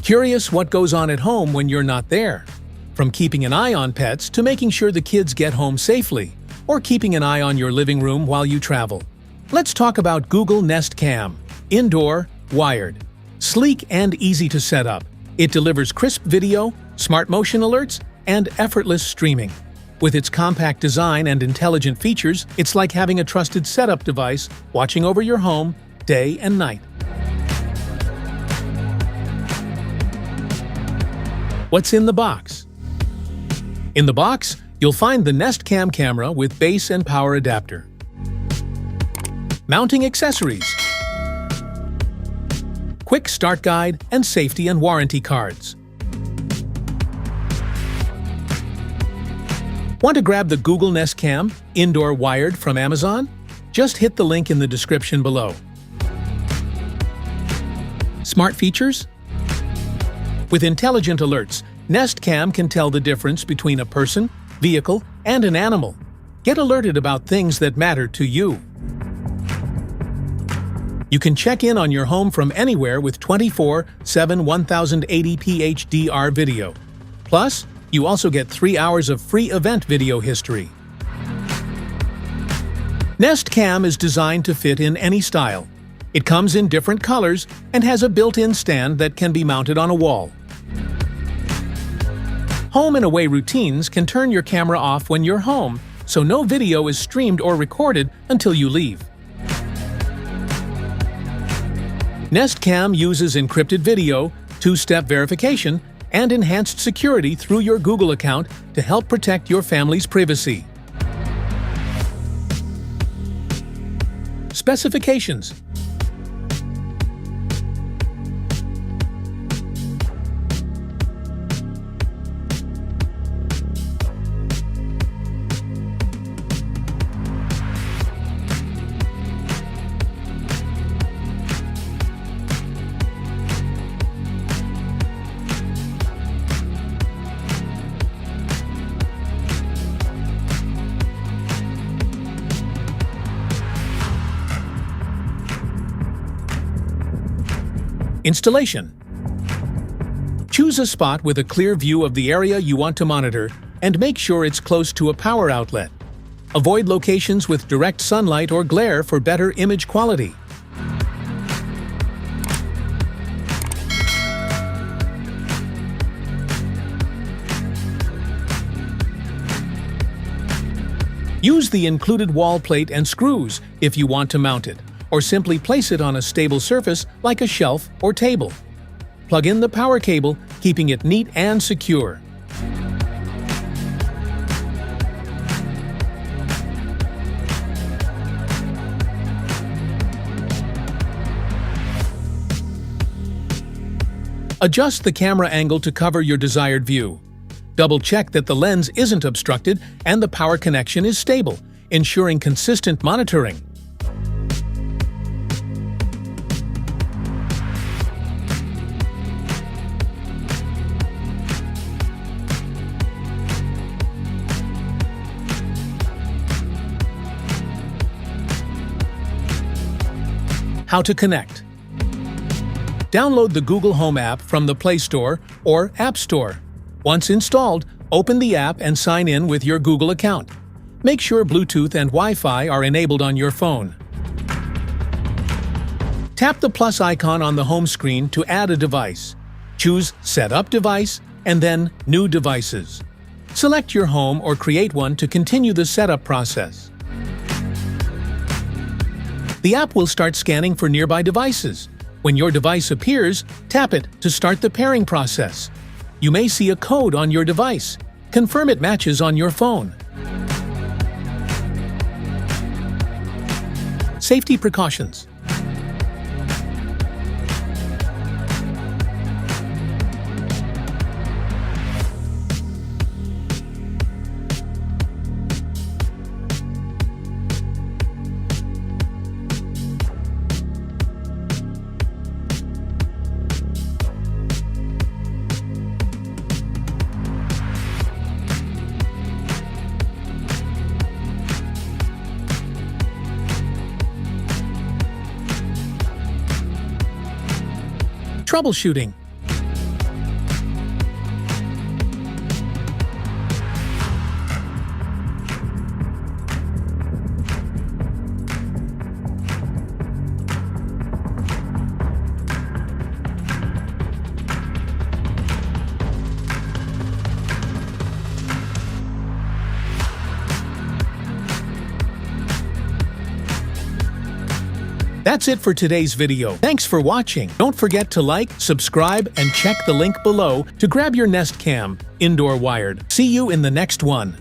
Curious what goes on at home when you're not there? From keeping an eye on pets to making sure the kids get home safely, or keeping an eye on your living room while you travel. Let's talk about Google Nest Cam. Indoor, wired. Sleek and easy to set up. It delivers crisp video, smart motion alerts, and effortless streaming. With its compact design and intelligent features, it's like having a trusted setup device watching over your home day and night. What's in the box? In the box, you'll find the Nest Cam camera with base and power adapter. Mounting accessories. Quick start guide and safety and warranty cards. Want to grab the Google Nest Cam indoor wired from Amazon? Just hit the link in the description below. Smart features? With intelligent alerts, Nest Cam can tell the difference between a person, vehicle, and an animal. Get alerted about things that matter to you. You can check in on your home from anywhere with 24/7 1080p HDR video. Plus, you also get 3 hours of free event video history. Nest Cam is designed to fit in any style. It comes in different colors and has a built-in stand that can be mounted on a wall. Home and away routines can turn your camera off when you're home, so no video is streamed or recorded until you leave. Nest Cam uses encrypted video, two-step verification, and enhanced security through your Google account to help protect your family's privacy. Specifications. Installation. Choose a spot with a clear view of the area you want to monitor and make sure it's close to a power outlet. Avoid locations with direct sunlight or glare for better image quality. Use the included wall plate and screws if you want to mount it, or simply place it on a stable surface like a shelf or table. Plug in the power cable, keeping it neat and secure. Adjust the camera angle to cover your desired view. Double-check that the lens isn't obstructed and the power connection is stable, ensuring consistent monitoring. How to connect. Download the Google Home app from the Play Store or App Store. Once installed, open the app and sign in with your Google account. Make sure Bluetooth and Wi-Fi are enabled on your phone. Tap the plus icon on the home screen to add a device. Choose Set Up Device and then New Devices. Select your home or create one to continue the setup process. The app will start scanning for nearby devices. When your device appears, tap it to start the pairing process. You may see a code on your device. Confirm it matches on your phone. Safety precautions. Troubleshooting. That's it for today's video. Thanks for watching. Don't forget to like, subscribe, and check the link below to grab your Nest Cam, indoor wired. See you in the next one.